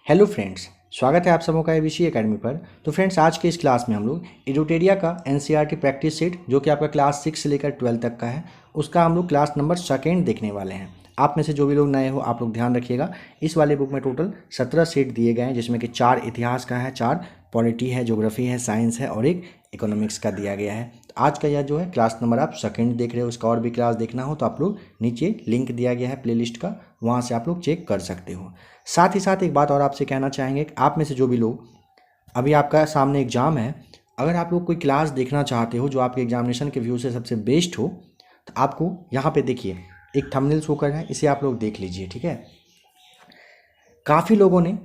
Hello friends, स्वागत है आप सबों का एबीसी एकेडमी पर। तो फ्रेंड्स, आज के इस क्लास में हम लोग एडुटेरिया का एनसीईआरटी प्रैक्टिस सेट जो कि आपका क्लास 6 से लेकर 12 तक का है, उसका हम लोग क्लास नंबर सेकेंड देखने वाले हैं। आप में से जो भी लोग नए हो आप लोग ध्यान रखिएगा, इस वाले बुक में टोटल 17 सेट दिए गए हैं, जिसमें कि 4 इतिहास का है, 4 पॉलिटी है, ज्योग्राफी है, साइंस है और एक इकोनॉमिक्स का दिया गया है। तो आज का यह जो है क्लास नंबर आप सेकेंड देख रहे हो। इसका और भी क्लास देखना हो तो आप लोग नीचे लिंक दिया गया है प्लेलिस्ट का, वहाँ से आप लोग चेक कर सकते हो। साथ ही साथ एक बात और आपसे कहना चाहेंगे कि आप में से जो भी लोग अभी आपका सामने एग्ज़ाम है, अगर आप लोग कोई क्लास देखना चाहते हो जो आपके एग्जामिनेशन के व्यू से सबसे बेस्ट हो, तो आपको यहाँ पे देखिए एक थंबनेल शो कर है, इसे आप लोग देख लीजिए। ठीक है, काफ़ी लोगों ने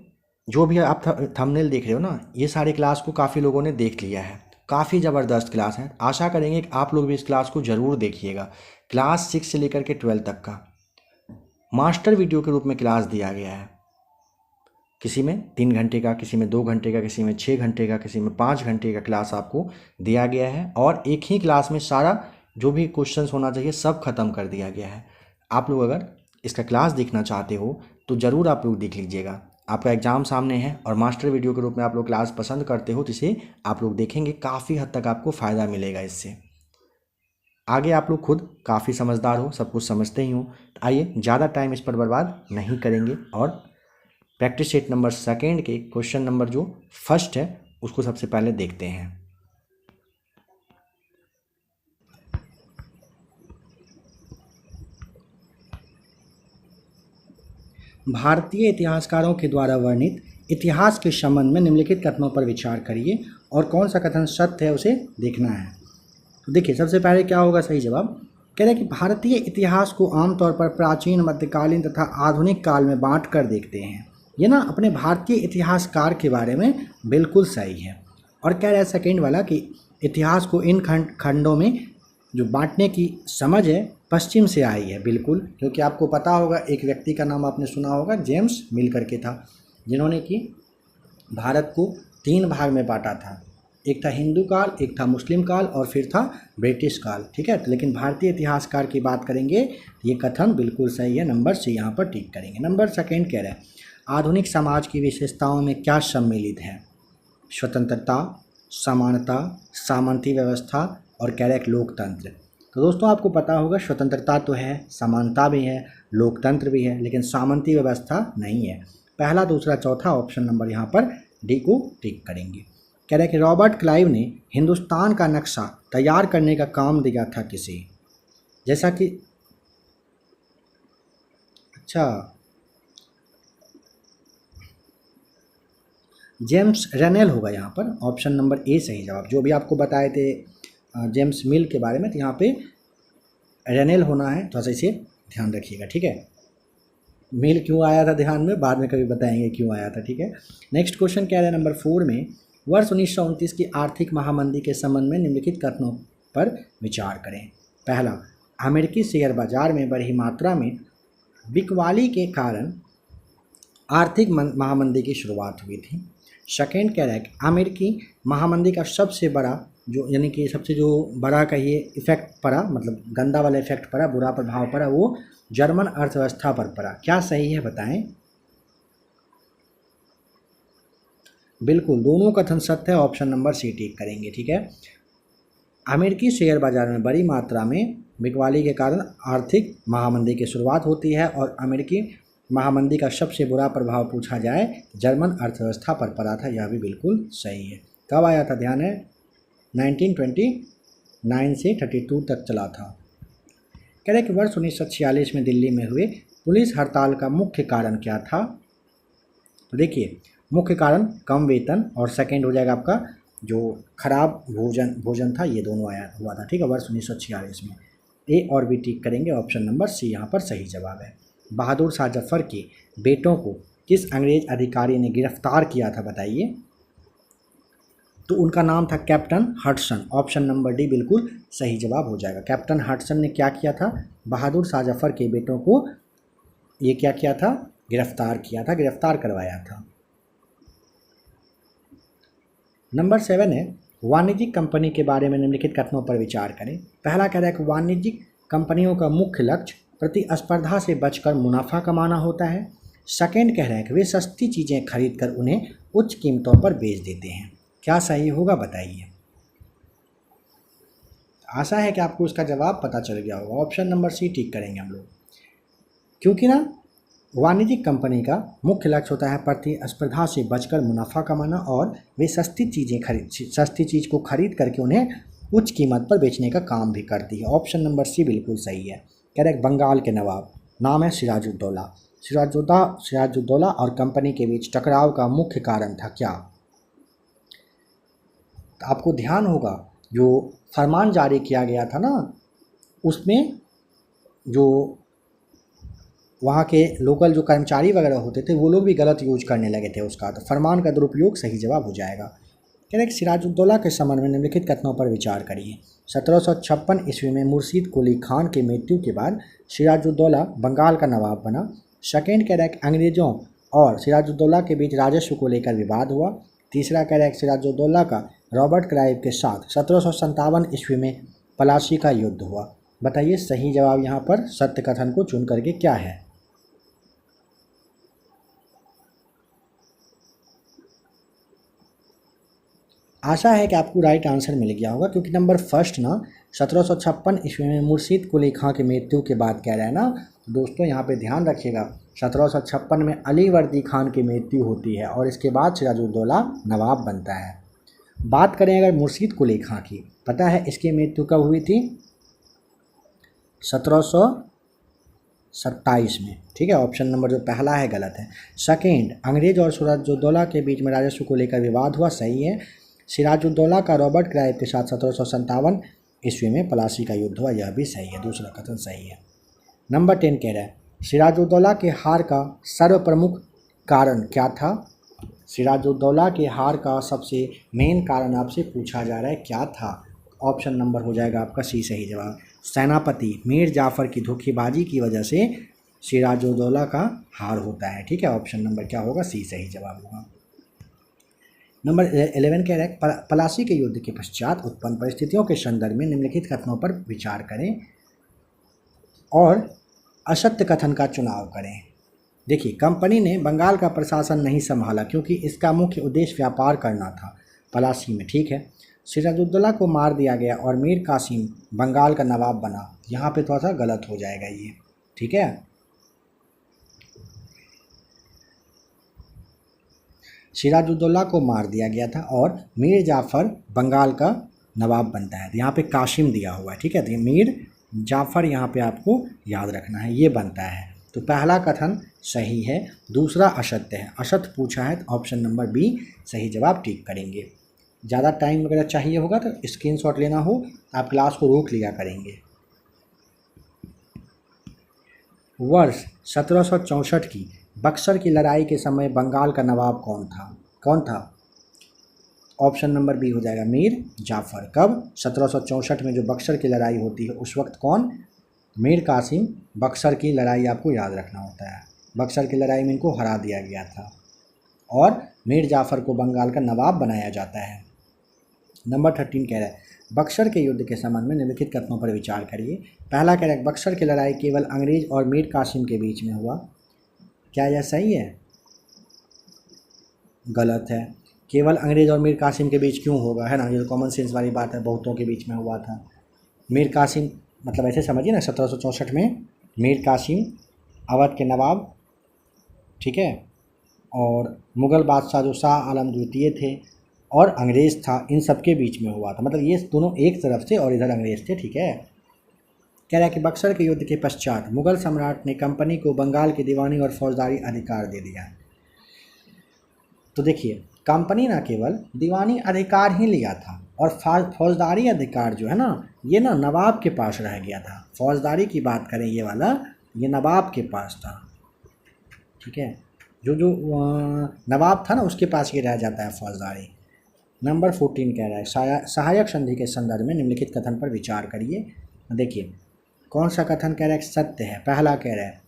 जो भी आप थंबनेल देख रहे हो ना, ये सारे क्लास को काफ़ी लोगों ने देख लिया है। काफ़ी ज़बरदस्त क्लास है, आशा करेंगे कि आप लोग भी इस क्लास को ज़रूर देखिएगा। क्लास 6 से लेकर के 12 तक का मास्टर वीडियो के रूप में क्लास दिया गया है। किसी में 3 घंटे का, किसी में 2 घंटे का, किसी में 6 घंटे का, किसी में 5 घंटे का क्लास आपको दिया गया है और एक ही क्लास में सारा जो भी क्वेश्चंस होना चाहिए सब खत्म कर दिया गया है। आप लोग अगर इसका क्लास देखना चाहते हो तो ज़रूर आप लोग देख लीजिएगा। आपका एग्ज़ाम सामने है और मास्टर वीडियो के रूप में आप लोग क्लास पसंद करते हो तो इसे आप लोग देखेंगे, काफ़ी हद तक आपको फ़ायदा मिलेगा इससे। आगे आप लोग खुद काफ़ी समझदार हो, सब कुछ समझते ही हो, तो आइए ज़्यादा टाइम इस पर बर्बाद नहीं करेंगे और प्रैक्टिस सेट नंबर सेकेंड के क्वेश्चन नंबर जो फर्स्ट है उसको सबसे पहले देखते हैं। भारतीय इतिहासकारों के द्वारा वर्णित इतिहास के संबंध में निम्नलिखित कथनों पर विचार करिए और कौन सा कथन सत्य है उसे देखना है। तो देखिए, सबसे पहले क्या होगा सही जवाब। कह रहे हैं कि भारतीय इतिहास को आमतौर पर प्राचीन, मध्यकालीन तथा आधुनिक काल में बांट कर देखते हैं। ये ना अपने भारतीय इतिहासकार के बारे में बिल्कुल सही है। और कह रहा है सेकेंड वाला कि इतिहास को इन खंडों में जो बांटने की समझ है पश्चिम से आई है। बिल्कुल, क्योंकि आपको पता होगा एक व्यक्ति का नाम आपने सुना होगा, जेम्स मिल करके था, जिन्होंने कि भारत को 3 भाग में बांटा था। एक था हिंदू काल, एक था मुस्लिम काल और फिर था ब्रिटिश काल। ठीक है, तो लेकिन भारतीय इतिहासकार की बात करेंगे ये कथन बिल्कुल सही है। नंबर सी यहाँ पर टिक करेंगे। नंबर सेकेंड कह रहे हैं आधुनिक समाज की विशेषताओं में क्या सम्मिलित है। स्वतंत्रता, समानता, सामंती व्यवस्था और कह रहे लोकतंत्र। तो दोस्तों आपको पता होगा स्वतंत्रता तो है, समानता भी है, लोकतंत्र भी है, लेकिन सामंती व्यवस्था नहीं है। पहला, दूसरा, चौथा ऑप्शन नंबर यहाँ पर डी को टिक करेंगे। कह रहे हैं कि रॉबर्ट क्लाइव ने हिंदुस्तान का नक्शा तैयार करने का काम दिया था किसे। जैसा कि अच्छा, जेम्स रेनेल होगा यहाँ पर। ऑप्शन नंबर ए सही जवाब। जो भी आपको बताए थे जेम्स मिल के बारे में, तो यहाँ पे रेनेल होना है, थोड़ा सा इसे ध्यान रखिएगा। ठीक है, मिल क्यों आया था ध्यान में, बाद में कभी बताएंगे क्यों आया था। ठीक है, नेक्स्ट क्वेश्चन क्या है नंबर 4 में, वर्ष 1929 की आर्थिक महामंदी के संबंध में निम्नलिखित कथनों पर विचार करें। पहला, अमेरिकी शेयर बाजार में बड़ी मात्रा में बिकवाली के कारण आर्थिक महामंदी की शुरुआत हुई थी। सेकेंड कह रहा है कि अमेरिकी महामंदी का सबसे बड़ा जो यानी कि सबसे जो बड़ा कहिए इफेक्ट पड़ा, मतलब गंदा वाला इफेक्ट पड़ा, बुरा प्रभाव पड़ा, वो जर्मन अर्थव्यवस्था पर पड़ा। क्या सही है बताएं। बिल्कुल, दोनों कथन सत्य है। ऑप्शन नंबर सी टिक करेंगे। ठीक है, अमेरिकी शेयर बाजार में बड़ी मात्रा में बिकवाली के कारण आर्थिक महामंदी की शुरुआत होती है और अमेरिकी महामंदी का सबसे बुरा प्रभाव पूछा जाए जर्मन अर्थव्यवस्था पर पड़ा था। यह भी बिल्कुल सही है। कब आया था ध्यान है, 1929 से 32 तक चला था। कह रहे कि वर्ष 1946 में दिल्ली में हुए पुलिस हड़ताल का मुख्य कारण क्या था। तो देखिए, मुख्य कारण कम वेतन और सेकेंड हो जाएगा आपका जो खराब भोजन था, ये दोनों आया हुआ था। ठीक है, वर्ष 1946 में। ए और बी टिक करेंगे। ऑप्शन नंबर सी यहाँ पर सही जवाब है। बहादुर शाह जफर के बेटों को किस अंग्रेज अधिकारी ने गिरफ्तार किया था बताइए। तो उनका नाम था captain Hudson. Option number D बिल्कुल सही जवाब हो जाएगा। कैप्टन हडसन ने क्या किया था, बहादुर शाह जफर के बेटों को ये क्या किया था, गिरफ्तार किया था, गिरफ्तार करवाया था। नंबर 7 है वाणिज्यिक कंपनी के बारे में निम्नलिखित कथनों पर विचार करें। पहला कह रहा है कि वाणिज्यिक कंपनियों का मुख्य लक्ष्य प्रतिस्पर्धा से बचकर मुनाफा कमाना होता है। सेकेंड कह रहा है कि वे सस्ती चीज़ें खरीद कर उन्हें उच्च कीमतों पर बेच देते हैं। क्या सही होगा बताइए। आशा है कि आपको इसका जवाब पता चल गया होगा। ऑप्शन नंबर सी टिक करेंगे हम लोग, क्योंकि ना वाणिज्यिक कंपनी का मुख्य लक्ष्य होता है प्रतिस्पर्धा से बचकर मुनाफा कमाना, और वे सस्ती चीज़ को खरीद करके उन्हें उच्च कीमत पर बेचने का काम भी करती है। ऑप्शन नंबर सी बिल्कुल सही है। कह रहे बंगाल के नवाब, नाम है सिराजुद्दौला। सिराजुद्दौला और कंपनी के बीच टकराव का मुख्य कारण था क्या। तो आपको ध्यान होगा जो फरमान जारी किया गया था ना, उसमें जो वहाँ के लोकल जो कर्मचारी वगैरह होते थे वो लोग भी गलत यूज करने लगे थे उसका, तो फरमान का दुरुपयोग सही जवाब हो जाएगा। कह रहे सिराजुद्दौला के संबंध में निम्नलिखित कथनों पर विचार करिए। 1756 ईस्वी में मुर्शीद कुली खान की मृत्यु के बाद सिराजुद्दौला बंगाल का नवाब बना। सेकेंड कह रहा है कि अंग्रेज़ों और सिराजुद्दौला के बीच राजस्व को लेकर विवाद हुआ। तीसरा कह रहा है कि सिराजुद्दौला का रॉबर्ट क्लाइव के साथ 1757 ईस्वी में पलासी का युद्ध हुआ। बताइए सही जवाब यहाँ पर सत्य कथन को चुन करके क्या है। आशा है कि आपको राइट आंसर मिल गया होगा, क्योंकि नंबर फर्स्ट ना 1756 ईस्वी में मुर्शीद कुली खां की मृत्यु के बाद कह रहा है ना। तो दोस्तों यहाँ पे ध्यान रखिएगा, 1756 में अली वर्दी खान की मृत्यु होती है और इसके बाद सिराजुद्दौला नवाब बनता है। बात करें अगर मुर्शीद कुली खां की, पता है इसकी मृत्यु कब हुई थी। 1727 में। ठीक है, ऑप्शन नंबर जो पहला है गलत है। सेकेंड, अंग्रेज और सिराजुद्दौला के बीच में राजस्व को लेकर विवाद हुआ, सही है। सिराजुद्दौला का रॉबर्ट क्लाइव के साथ 1757 ईस्वी में पलासी का युद्ध हुआ, यह भी सही है, दूसरा कथन सही है। नंबर 10 कह रहा है सिराजुद्दौला के हार का सर्वप्रमुख कारण क्या था। सिराजुद्दौला के हार का सबसे मेन कारण आपसे पूछा जा रहा है क्या था। ऑप्शन नंबर हो जाएगा आपका सी सही जवाब। सेनापति मीर जाफ़र की धोखेबाजी की वजह से सिराजुद्दौला का हार होता है। ठीक है, ऑप्शन नंबर क्या होगा, सी सही जवाब होगा। नंबर 11 कह रहा है पलासी के युद्ध के पश्चात उत्पन्न परिस्थितियों के संदर्भ में निम्नलिखित कथनों पर विचार करें और असत्य कथन का चुनाव करें। देखिए, कंपनी ने बंगाल का प्रशासन नहीं संभाला क्योंकि इसका मुख्य उद्देश्य व्यापार करना था पलासी में। ठीक है, सिराजुद्दौला को मार दिया गया और मीर कासिम बंगाल का नवाब बना, यहाँ पे थोड़ा सा गलत हो जाएगा ये। ठीक है, सिराजुद्दौला को मार दिया गया था और मीर जाफ़र बंगाल का नवाब बनता है। यहाँ पे कासिम दिया हुआ है। ठीक है, तो ये मीर जाफ़र यहाँ पे आपको याद रखना है, ये बनता है। तो पहला कथन सही है, दूसरा असत्य है। असत्य पूछा है तो ऑप्शन नंबर बी सही जवाब टिक करेंगे। ज़्यादा टाइम वगैरह चाहिए होगा तो स्क्रीनशॉट लेना हो तो आप क्लास को रोक लिया करेंगे। वर्ष 1764 की बक्सर की लड़ाई के समय बंगाल का नवाब कौन था। ऑप्शन नंबर बी हो जाएगा मीर जाफ़र। कब, 1764 में जो बक्सर की लड़ाई होती है उस वक्त कौन, मीर कासिम। बक्सर की लड़ाई आपको याद रखना होता है, बक्सर की लड़ाई में इनको हरा दिया गया था और मीर जाफ़र को बंगाल का नवाब बनाया जाता है। नंबर 13 कह रहा है बक्सर के युद्ध के संबंध में निम्नलिखित कथनों पर विचार करिए। पहला कह रहा है बक्सर की लड़ाई केवल अंग्रेज और मीर कासिम के बीच में हुआ, क्या यह सही है। गलत है, केवल अंग्रेज और मीर कासिम के बीच क्यों होगा, है ना, ये कॉमन सेंस वाली बात है, बहुतों के बीच में हुआ था। मीर कासिम मतलब ऐसे समझिए ना, 1764 में मीर कासिम अवध के नवाब, ठीक है, और मुग़ल बादशाह जो शाह आलम द्वितीय थे और अंग्रेज़ था, इन सब के बीच में हुआ था। मतलब ये दोनों एक तरफ से और इधर अंग्रेज़ थे। ठीक है, कह रहा है कि बक्सर के युद्ध के पश्चात मुग़ल सम्राट ने कंपनी को बंगाल की दीवानी और फौजदारी अधिकार दे दिया। तो देखिए, कंपनी ना केवल दीवानी अधिकार ही लिया था और फौजदारी अधिकार जो है ना, ये ना नवाब के पास रह गया था। फौजदारी की बात करें ये वाला, ये नवाब के पास था। ठीक है, जो नवाब था ना उसके पास ये रह जाता है फौजदारी। नंबर 14 कह रहा है सहायक संधि के संदर्भ में निम्नलिखित कथन पर विचार करिए। देखिए कौन सा कथन कह रहा है सत्य है। पहला कह रहा है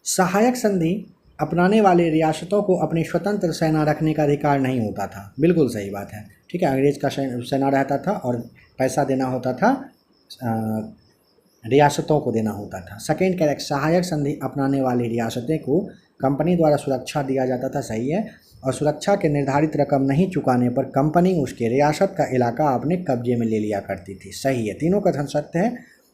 सहायक संधि अपनाने वाले रियासतों को अपनी स्वतंत्र सेना रखने का अधिकार नहीं होता था। बिल्कुल सही बात है। ठीक है, अंग्रेज का सेना रहता था और पैसा देना होता था रियासतों को देना होता था। सेकेंड कह रहा है सहायक संधि अपनाने वाली रियासतें को कंपनी द्वारा सुरक्षा दिया जाता था, सही है। और सुरक्षा के निर्धारित रकम नहीं चुकाने पर कंपनी उसके रियासत का इलाका अपने कब्जे में ले लिया करती थी, सही है। तीनों कथन सत्य है।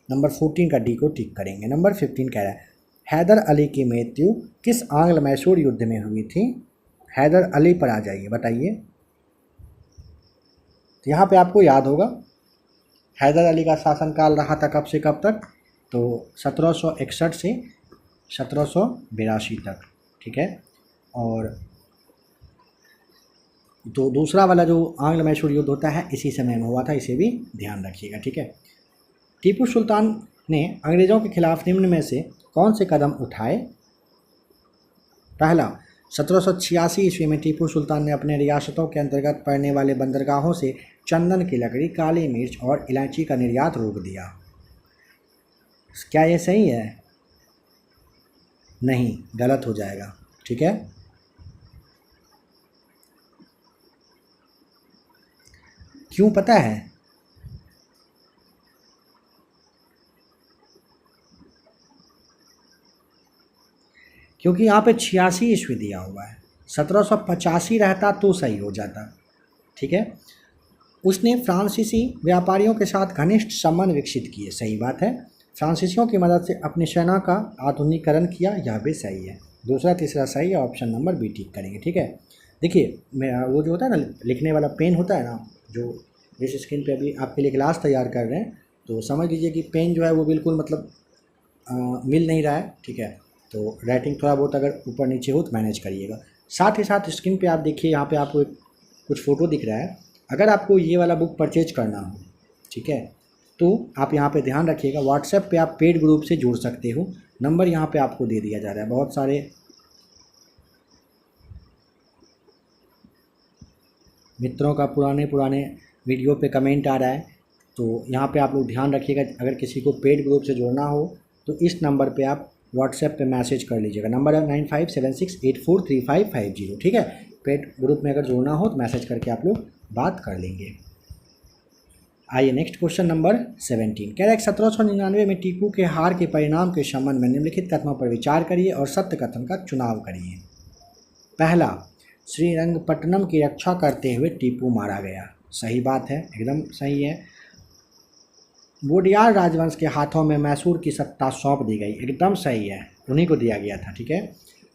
नंबर 14 का डी को टिक करेंगे। नंबर 15 कह रहा है हैदर अली की मृत्यु किस आंग्ल मैसूर युद्ध में हुई थी? हैदर अली पर आ जाइए, बताइए। तो यहाँ पे आपको याद होगा हैदर अली का शासनकाल रहा था कब से कब तक? तो 1761 से 1782 तक, ठीक है। और तो दूसरा वाला जो आंग्ल मैसूर युद्ध होता है इसी समय में हुआ था, इसे भी ध्यान रखिएगा, ठीक है। टीपू सुल्तान ने अंग्रेज़ों के खिलाफ निम्न में से कौन से कदम उठाए? पहला, 1786 ईस्वी में टीपू सुल्तान ने अपने रियासतों के अंतर्गत पड़ने वाले बंदरगाहों से चंदन की लकड़ी, काली मिर्च और इलायची का निर्यात रोक दिया। क्या ये सही है? नहीं, गलत हो जाएगा, ठीक है। क्यों पता है? क्योंकि यहाँ पे 86 ईस्वी दिया हुआ है, 1785 रहता तो सही हो जाता, ठीक है। उसने फ्रांसीसी व्यापारियों के साथ घनिष्ठ संबंध विकसित किए, सही बात है। फ्रांसीसियों की मदद से अपनी सेना का आधुनिकीकरण किया, यह भी सही है। दूसरा तीसरा सही है, ऑप्शन नंबर बी टिक करेंगे, ठीक है। देखिए वो जो होता है ना लिखने वाला पेन होता है ना, जो जिस स्क्रीन पे अभी आपके लिए क्लास तैयार कर रहे हैं, तो समझ लीजिए कि पेन जो है वो बिल्कुल मतलब मिल नहीं रहा है, ठीक है। तो राइटिंग थोड़ा बहुत अगर ऊपर नीचे हो तो मैनेज करिएगा। साथ ही साथ स्क्रीन पे आप देखिए, यहाँ पे आपको कुछ फ़ोटो दिख रहा है। अगर आपको ये वाला बुक परचेज करना हो, ठीक है, तो आप यहाँ पे ध्यान रखिएगा, व्हाट्सएप पे आप पेड ग्रुप से जुड़ सकते हो। नंबर यहाँ पे आपको दे दिया जा रहा है। बहुत सारे मित्रों का पुराने वीडियो पे कमेंट आ रहा है, तो यहाँ पे आप लोग ध्यान रखिएगा। अगर किसी को पेड ग्रुप से जोड़ना हो तो इस नंबर पे आप व्हाट्सएप पे मैसेज कर लीजिएगा। नंबर है 9576843550, ठीक है। पेड ग्रुप में अगर जोड़ना हो तो मैसेज करके आप लोग बात कर लेंगे। आइए नेक्स्ट क्वेश्चन नंबर 17 कह रहा है 1799 में टीपू के हार के परिणाम के संबंध में निम्नलिखित कथनों पर विचार करिए और सत्य कथन का चुनाव करिए। पहला, श्रीरंगपट्टनम की रक्षा करते हुए टीपू मारा गया, सही बात है, एकदम सही है। वोडियार राजवंश के हाथों में मैसूर की सत्ता सौंप दी गई, एकदम सही है, उन्हीं को दिया गया था, ठीक है।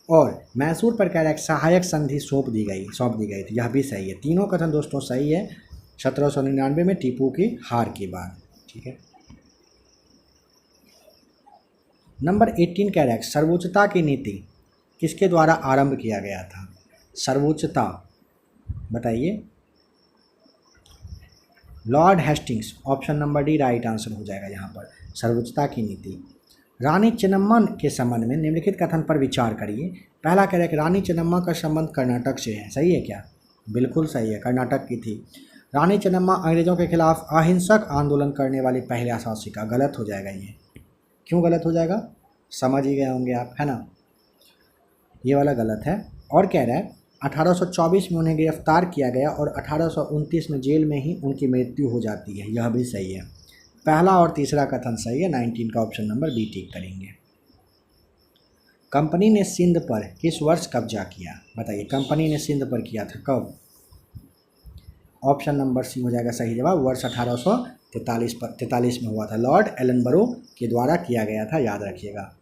और मैसूर पर कह रहा है सहायक संधि सौंप दी गई थी, यह भी सही है। तीनों कथन दोस्तों सही है 1799 में टीपू की हार के बाद, ठीक है। नंबर 18 कह रहा है सर्वोच्चता की नीति किसके द्वारा आरंभ किया गया था? सर्वोच्चता बताइए। Lord Hastings, option number D right answer हो जाएगा यहाँ पर, सर्वोच्चता की नीति। रानी चेन्नम्मा के संबंध में निम्नलिखित कथन पर विचार करिए। पहला कह रहा है कि रानी चेन्नम्मा का संबंध कर्नाटक से है, सही है क्या? बिल्कुल सही है, कर्नाटक की थी। रानी चेन्नम्मा अंग्रेज़ों के खिलाफ अहिंसक आंदोलन करने वाली पहला शासिका, गलत हो जाएगा ये। क्यों गलत हो जाएगा? समझ ही गए होंगे आप, है ना, ये वाला गलत है। और कह रहा है 1824 में उन्हें गिरफ्तार किया गया और 1829 में जेल में ही उनकी मृत्यु हो जाती है, यह भी सही है। पहला और तीसरा कथन सही है, 19 का ऑप्शन नंबर बी टिक करेंगे। कंपनी ने सिंध पर किस वर्ष कब्जा किया? बताइए, कंपनी ने सिंध पर किया था कब? ऑप्शन नंबर सी हो जाएगा सही जवाब, वर्ष 1843 में हुआ था। लॉर्ड एलनबरो के द्वारा किया गया था, याद रखिएगा,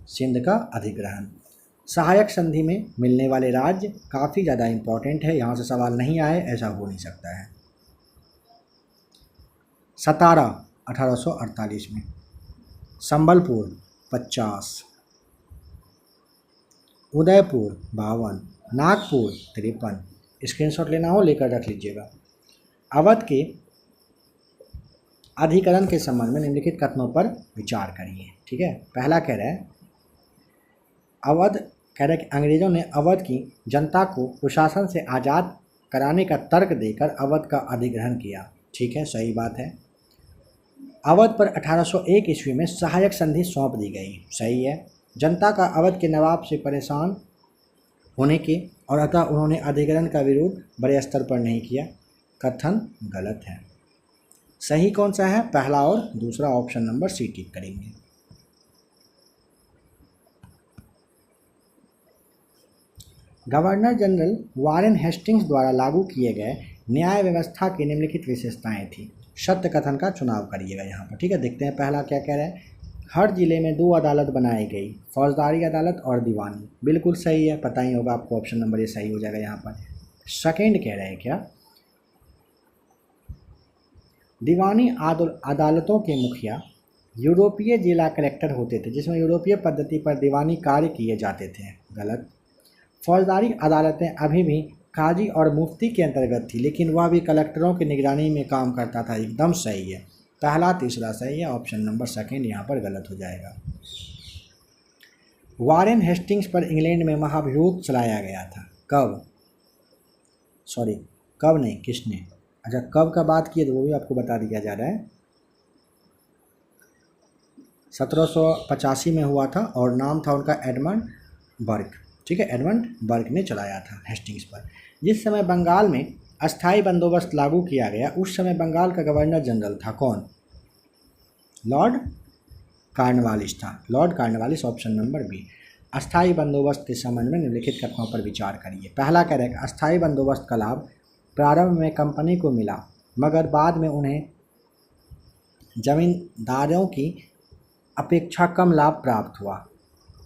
सिंध का अधिग्रहण। सहायक संधि में मिलने वाले राज्य काफ़ी ज़्यादा इम्पॉर्टेंट है, यहाँ से सवाल नहीं आए ऐसा हो नहीं सकता है। सतारा 1848 में, संबलपुर 50, उदयपुर 52, नागपुर 53। स्क्रीनशॉट लेना हो लेकर रख लीजिएगा। अवध के अधिकरण के संबंध में निम्नलिखित कथनों पर विचार करिए, ठीक है। पहला कह रहा है कि अंग्रेज़ों ने अवध की जनता को कुशासन से आज़ाद कराने का तर्क देकर अवध का अधिग्रहण किया, ठीक है, सही बात है। अवध पर 1801 ईस्वी में सहायक संधि सौंप दी गई, सही है। जनता का अवध के नवाब से परेशान होने के और अतः उन्होंने अधिग्रहण का विरोध बड़े स्तर पर नहीं किया, कथन गलत है। सही कौन सा है, पहला और दूसरा, ऑप्शन नंबर सी टिक करेंगे। गवर्नर जनरल वारेन हेस्टिंग्स द्वारा लागू किए गए न्याय व्यवस्था की निम्नलिखित विशेषताएं थी। सत्य कथन का चुनाव करिएगा यहाँ पर, ठीक है। देखते हैं पहला क्या कह रहा है। हर जिले में 2 अदालत बनाई गई, फौजदारी अदालत और दीवानी। बिल्कुल सही है, पता ही होगा आपको, ऑप्शन नंबर ये सही हो जाएगा यहाँ पर। सेकेंड कह रहे हैं क्या, दीवानी अदालतों के मुखिया यूरोपीय जिला कलेक्टर होते थे, जिसमें यूरोपीय पद्धति पर दीवानी कार्य किए जाते थे। गलत। फौजदारी अदालतें अभी भी काजी और मुफ्ती के अंतर्गत थी, लेकिन वह भी कलेक्टरों की निगरानी में काम करता था। एकदम सही है, पहला तीसरा सही है, ऑप्शन नंबर सेकेंड यहाँ पर गलत हो जाएगा। वारेन हेस्टिंग्स पर इंग्लैंड में महाभियोग चलाया गया था। कब, सॉरी कब नहीं, किसने, अच्छा कब का बात की है तो वो भी आपको बता दिया जा रहा है। 1785 में हुआ था और नाम था उनका एडमंड बर्ग, ठीक है। एडमंड बर्ग ने चलाया था हेस्टिंग्स पर। जिस समय बंगाल में अस्थाई बंदोबस्त लागू किया गया, उस समय बंगाल का गवर्नर जनरल था कौन, लॉर्ड कॉर्नवालिस था। Lord Cornwallis, option number B. अस्थाई बंदोबस्त के संबंध में निम्नलिखित कथनों पर विचार करिए। पहला कह रहे हैं अस्थाई बंदोबस्त का लाभ प्रारंभ में कंपनी को मिला, मगर बाद में उन्हें जमींदारों की अपेक्षा कम लाभ प्राप्त हुआ।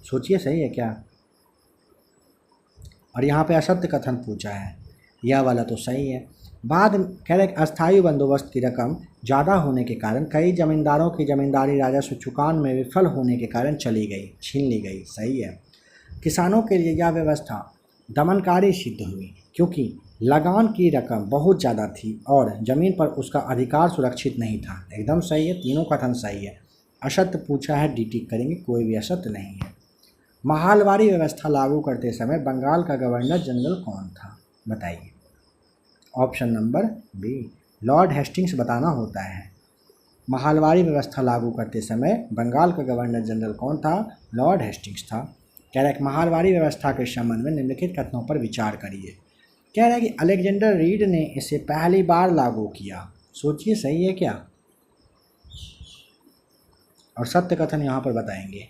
सोचिए सही है क्या। और यहाँ पे असत्य कथन पूछा है, यह वाला तो सही है। बाद कह रहे अस्थायी बंदोबस्त की रकम ज़्यादा होने के कारण कई जमींदारों की जमींदारी राजस्व चुकान में विफल होने के कारण चली गई, छीन ली गई। सही है। किसानों के लिए यह व्यवस्था दमनकारी सिद्ध हुई, क्योंकि लगान की रकम बहुत ज़्यादा थी और ज़मीन पर उसका अधिकार सुरक्षित नहीं था। एकदम सही है, तीनों कथन सही है। असत्य पूछा है, डी टिक करेंगे, कोई भी असत्य नहीं है। महालवारी व्यवस्था लागू करते समय बंगाल का गवर्नर जनरल कौन था, बताइए। Option number B, lord Hastings बताना होता है। महालवारी व्यवस्था लागू करते समय बंगाल का गवर्नर जनरल कौन था, लॉर्ड हेस्टिंग्स था। कह रहा है कि महालवारी व्यवस्था के संबंध में निम्नलिखित कथनों पर विचार करिए। कह रहा है कि अलेक्जेंडर रीड ने इसे पहली बार लागू किया। सोचिए सही है क्या, और सत्य कथन यहाँ पर बताएंगे,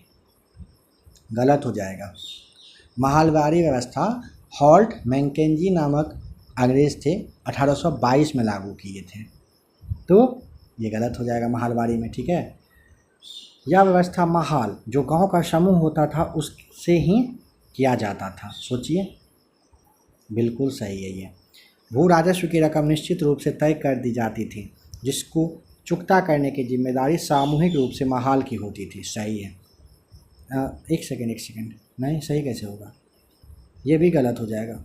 गलत हो जाएगा। महालवारी व्यवस्था हॉल्ट मैकेंजी नामक अंग्रेज थे 1822 में लागू किए थे, तो ये गलत हो जाएगा महालवारी में, ठीक है। यह व्यवस्था महाल जो गांव का समूह होता था उससे ही किया जाता था। सोचिए, बिल्कुल सही है ये। भू राजस्व की रकम निश्चित रूप से तय कर दी जाती थी, जिसको चुकता करने की जिम्मेदारी सामूहिक रूप से महाल की होती थी। सही है। एक सेकेंड, नहीं सही कैसे होगा, ये भी गलत हो जाएगा।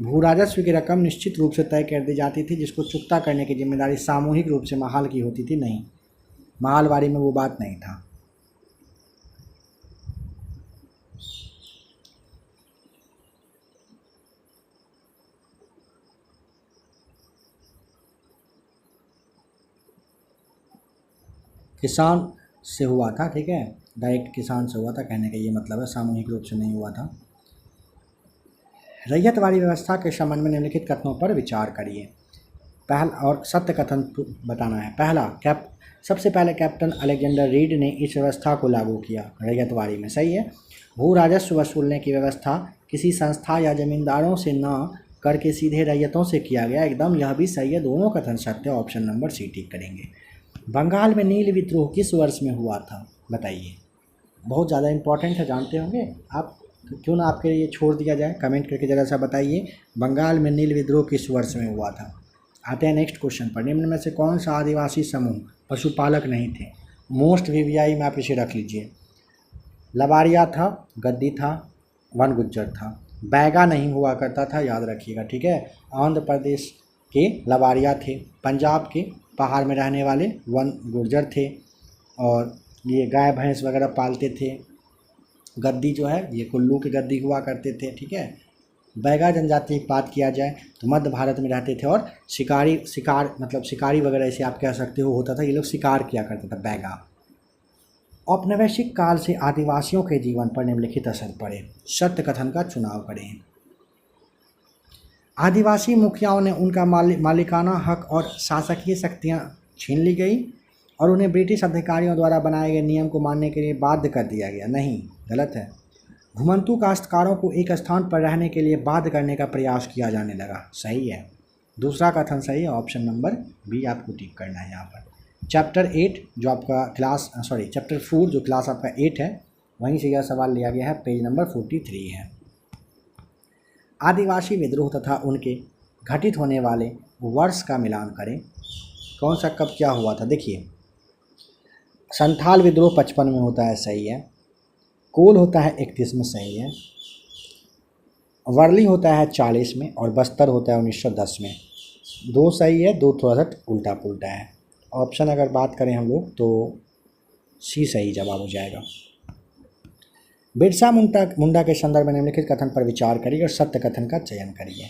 भू राजस्व की रकम निश्चित रूप से तय कर दी जाती थी, जिसको चुकता करने की जिम्मेदारी सामूहिक रूप से महाल की होती थी। नहीं, महालवारी में वो बात नहीं था। किसान से हुआ था, ठीक है, डायरेक्ट किसान से हुआ था, कहने का ये मतलब है, सामूहिक रूप से नहीं हुआ था। रैयतवाड़ी व्यवस्था के संबंध में निम्नलिखित कथनों पर विचार करिए। पहला और सत्य कथन बताना है। पहला, सबसे पहले कैप्टन अलेक्जेंडर रीड ने इस व्यवस्था को लागू किया रैयतवाड़ी में। सही है। भू राजस्व वसूलने की व्यवस्था किसी संस्था या जमींदारों से न करके सीधे रैयतों से किया गया। एकदम यह भी सही है, दोनों कथन सत्य, ऑप्शन नंबर सी टिक करेंगे। बंगाल में नील विद्रोह किस वर्ष में हुआ था, बताइए। बहुत ज़्यादा इंपॉर्टेंट है, जानते होंगे आप, क्यों ना आपके लिए छोड़ दिया जाए, कमेंट करके ज़रा सा बताइए बंगाल में नील विद्रोह किस वर्ष में हुआ था। आते हैं नेक्स्ट क्वेश्चन पर। निम्न में से कौन सा आदिवासी समूह पशुपालक नहीं थे। मोस्ट वीवीआई में आप इसे रख लीजिए। लबारिया था, गद्दी था, वन गुज्जर था। बैगा नहीं हुआ करता था, याद रखिएगा, ठीक है। आंध्र प्रदेश के लबारिया थे, पंजाब के पहाड़ में रहने वाले वन गुर्जर थे, और ये गाय भैंस वगैरह पालते थे। गद्दी जो है ये कुल्लू के गद्दी हुआ करते थे, ठीक है। बैगा जनजाति की बात किया जाए तो मध्य भारत में रहते थे और शिकार मतलब शिकारी वगैरह ऐसे आप कह सकते हो होता था, ये लोग शिकार किया करते थे बैगा। औपनिवेशिक काल से आदिवासियों के जीवन पर निम्नलिखित असर पड़े। सत्य कथन का चुनाव करें। आदिवासी मुखियाओं ने उनका मालिकाना हक और शासकीय शक्तियां छीन ली गई और उन्हें ब्रिटिश अधिकारियों द्वारा बनाए गए नियम को मानने के लिए बाध्य कर दिया गया। नहीं, गलत है। घुमंतू काश्तकारोों को एक स्थान पर रहने के लिए बाध्य करने का प्रयास किया जाने लगा। सही है, दूसरा कथन सही है, ऑप्शन नंबर बी आपको टिक करना है यहाँ पर। चैप्टर 8 जो आपका चैप्टर 4 जो क्लास आपका 8 है, वहीं से यह सवाल लिया गया है, पेज नंबर 43 है। आदिवासी विद्रोह तथा उनके घटित होने वाले वर्ष का मिलान करें। कौन सा कब क्या हुआ था? देखिए, संथाल विद्रोह 55 में होता है, सही है। कोल होता है 31 में, सही है। वर्ली होता है 40 में और बस्तर होता है 1910 में। दो सही है, दो थोड़ा सा उल्टा पुल्टा है। ऑप्शन अगर बात करें हम लोग तो सी सही जवाब हो जाएगा। बिरसा मुंडा के संदर्भ में निम्नलिखित कथन पर विचार करिए और सत्य कथन का चयन करिए।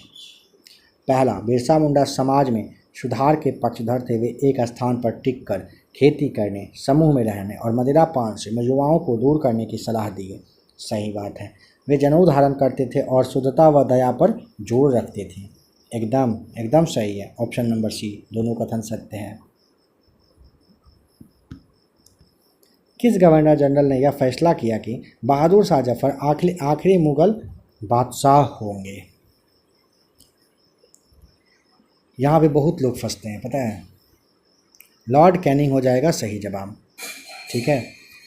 पहला, बिरसा मुंडा समाज में सुधार के पक्षधर थे। वे एक स्थान पर टिक कर खेती करने, समूह में रहने और मदिरा पान से युवाओं को दूर करने की सलाह दी। सही बात है। वे जनेऊ धारण करते थे और शुद्धता व दया पर जोर रखते थे। एकदम सही है, ऑप्शन नंबर सी, दोनों कथन सत्य हैं। किस गवर्नर जनरल ने यह फैसला किया कि बहादुर शाह जफर आखिरी मुगल बादशाह होंगे? यहाँ पे बहुत लोग फंसते हैं, पता है। लॉर्ड कैनिंग हो जाएगा सही जवाब, ठीक है।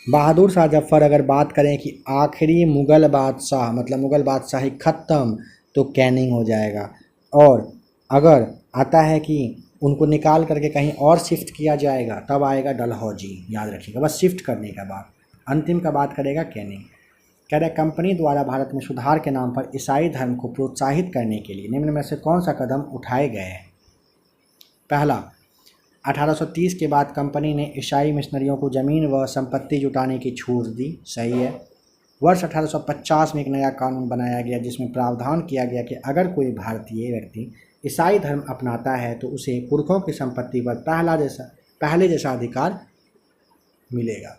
बहादुर शाह जफर अगर बात करें कि आखिरी मुगल बादशाह मतलब मुगल बादशाही ख़त्म, तो कैनिंग हो जाएगा। और अगर आता है कि उनको निकाल करके कहीं और शिफ्ट किया जाएगा, तब आएगा डलहौजी, याद रखिएगा। बस शिफ्ट करने का बाद अंतिम का बात करेगा कैनिंग। कह रहे कंपनी द्वारा भारत में सुधार के नाम पर ईसाई धर्म को प्रोत्साहित करने के लिए निम्न में से कौन सा कदम उठाए गए हैं? पहला, 1830 के बाद कंपनी ने ईसाई मिशनरियों को ज़मीन व संपत्ति जुटाने की छूट दी। सही है। वर्ष 1850 में एक नया कानून बनाया गया जिसमें प्रावधान किया गया कि अगर कोई भारतीय व्यक्ति ईसाई धर्म अपनाता है तो उसे पुरखों की संपत्ति पर पहले जैसा अधिकार मिलेगा।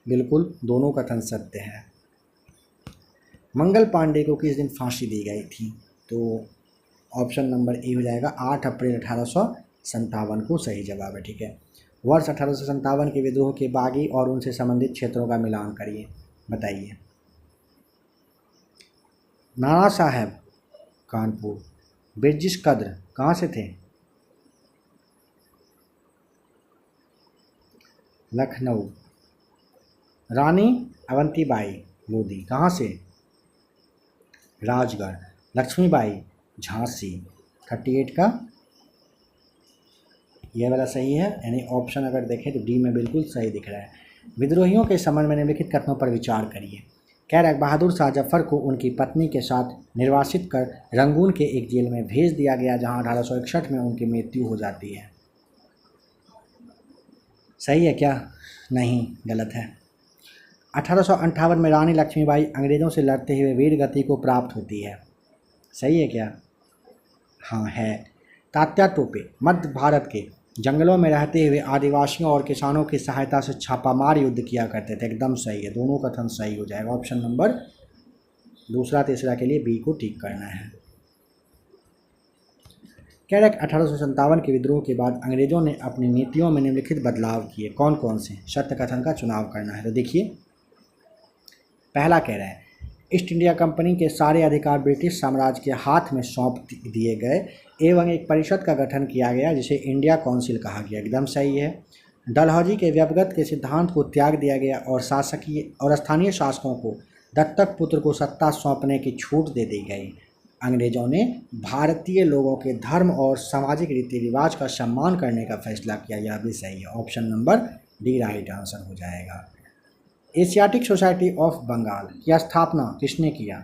बिल्कुल, दोनों कथन सत्य हैं। मंगल पांडे को किस दिन फांसी दी गई थी? तो ऑप्शन नंबर ए हो जाएगा 8 अप्रैल 1857 को सही जवाब है, ठीक है। वर्ष 1857 के विद्रोह के बागी और उनसे संबंधित क्षेत्रों का मिलान करिए, बताइए। नाना साहब कानपुर, बिरजिश कद्र कहाँ से थे? लखनऊ। रानी अवंतीबाई लोधी कहाँ से? राजगढ़। लक्ष्मीबाई झांसी। 38 का ये वाला सही है, यानी ऑप्शन अगर देखें तो डी में बिल्कुल सही दिख रहा है। विद्रोहियों के संबंध में निम्नलिखित कथनों पर विचार करिए। कह रहा है बहादुर शाह जफर को उनकी पत्नी के साथ निर्वासित कर रंगून के एक जेल में भेज दिया गया जहां 1861 में उनकी मृत्यु हो जाती है। सही है क्या? नहीं, गलत है। 1858 में रानी लक्ष्मीबाई अंग्रेज़ों से लड़ते हुए वीर गति को प्राप्त होती है। सही है क्या? हाँ है। तात्या टोपे मध्य भारत के जंगलों में रहते हुए आदिवासियों और किसानों की सहायता से छापामार युद्ध किया करते थे। एकदम सही है, दोनों कथन सही हो जाएगा। ऑप्शन नंबर दूसरा तीसरा के लिए बी को टिक करना है। कह रहा है 1857 के विद्रोह के बाद अंग्रेजों ने अपनी नीतियों में निम्नलिखित बदलाव किए। कौन कौन से? सत्य कथन का चुनाव करना है। तो देखिए, पहला कह रहा है ईस्ट इंडिया कंपनी के सारे अधिकार ब्रिटिश साम्राज्य के हाथ में सौंप दिए गए एवं एक परिषद का गठन किया गया जिसे इंडिया काउंसिल कहा गया। एकदम सही है। डलहौजी के व्यवगत के सिद्धांत को त्याग दिया गया और शासकीय और स्थानीय शासकों को दत्तक पुत्र को सत्ता सौंपने की छूट दे दी गई। अंग्रेजों ने भारतीय लोगों के धर्म और सामाजिक रीति रिवाज का सम्मान करने का फैसला किया। यह भी सही है। Option number D right answer हो जाएगा। एशियाटिक सोसाइटी ऑफ बंगाल की स्थापना किसने किया?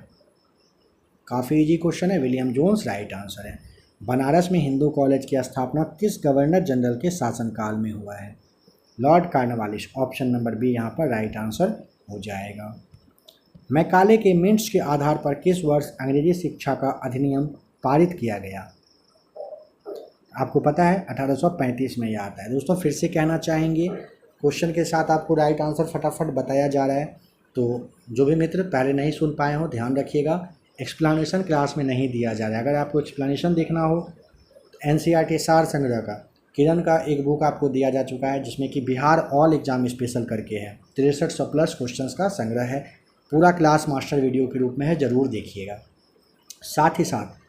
काफ़ी इजी क्वेश्चन है, विलियम जोन्स राइट आंसर है। बनारस में हिंदू कॉलेज की स्थापना किस गवर्नर जनरल के शासनकाल में हुआ है? Lord Cornwallis. Option number B यहाँ पर राइट आंसर हो जाएगा। मैकाले के मिंट्स के आधार पर किस वर्ष अंग्रेजी शिक्षा का अधिनियम पारित किया गया? आपको पता है 1835 में यह आता है। दोस्तों फिर से कहना चाहेंगे, क्वेश्चन के साथ आपको राइट आंसर फटाफट बताया जा रहा है, तो जो भी मित्र पहले नहीं सुन पाए हों ध्यान रखिएगा। एक्सप्लेनेशन क्लास में नहीं दिया जा रहा है। अगर आपको एक्सप्लेनेशन देखना हो तो एनसीईआरटी सार संग्रह का किरण का एक बुक आपको दिया जा चुका है, जिसमें कि बिहार ऑल एग्जाम स्पेशल करके है, 6300 प्लस क्वेश्चंस का संग्रह है, पूरा क्लास मास्टर वीडियो के रूप में है, ज़रूर देखिएगा। साथ ही साथ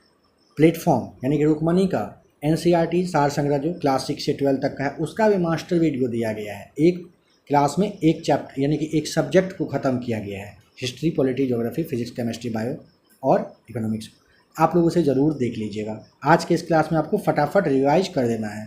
प्लेटफॉर्म यानी कि रुक्मणी का एनसीईआरटी सार संग्रह जो क्लास 6 से 12 तक का है, उसका भी मास्टर वीडियो दिया गया है। एक क्लास में एक चैप्टर यानी कि एक सब्जेक्ट को ख़त्म किया गया है, history, polity, geography, physics, chemistry, bio और इकोनॉमिक्स। आप लोग उसे ज़रूर देख लीजिएगा। आज के इस क्लास में आपको फटाफट रिवाइज कर देना है।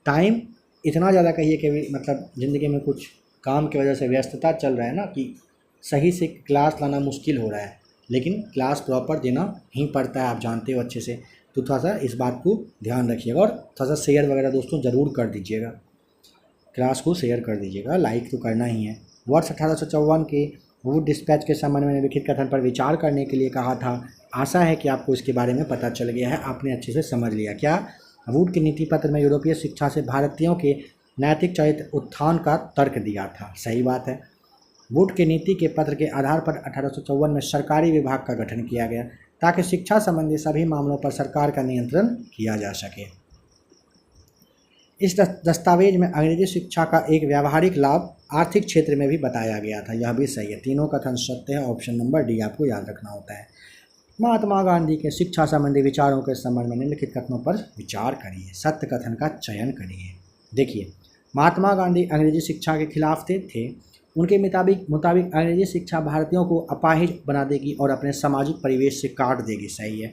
टाइम इतना ज़्यादा कहिए कि मतलब ज़िंदगी में कुछ काम की वजह से व्यस्तता चल रहा है ना, कि सही से क्लास लाना मुश्किल हो रहा है, लेकिन क्लास प्रॉपर देना ही पड़ता है, आप जानते हो अच्छे से। तो थोड़ा सा इस बात को ध्यान रखिएगा और थोड़ा सा शेयर वगैरह दोस्तों ज़रूर कर दीजिएगा, क्लास को शेयर कर दीजिएगा, लाइक तो करना ही है। वर्ष 1854 के वुड डिस्पैच के संबंध में लिखित कथन पर विचार करने के लिए कहा था। आशा है कि आपको इसके बारे में पता चल गया है, आपने अच्छे से समझ लिया। क्या वुड के नीति पत्र में यूरोपीय शिक्षा से भारतीयों के नैतिक चरित्र उत्थान का तर्क दिया था। सही बात है। वुड के नीति के पत्र के आधार पर 1854 में सरकारी विभाग का गठन किया गया, ताकि शिक्षा संबंधी सभी मामलों पर सरकार का नियंत्रण किया जा सके। इस दस्तावेज में अंग्रेजी शिक्षा का एक व्यावहारिक लाभ आर्थिक क्षेत्र में भी बताया गया था। यह भी सही है, तीनों कथन सत्य है। ऑप्शन नंबर डी आपको याद रखना होता है। महात्मा गांधी के शिक्षा संबंधी विचारों के संबंध में निम्नलिखित कथनों पर विचार करिए, सत्य कथन का चयन करिए। देखिए, महात्मा गांधी अंग्रेजी शिक्षा के खिलाफ थे। उनके मुताबिक अंग्रेजी शिक्षा भारतीयों को अपाहिज बना देगी और अपने सामाजिक परिवेश से काट देगी। सही है।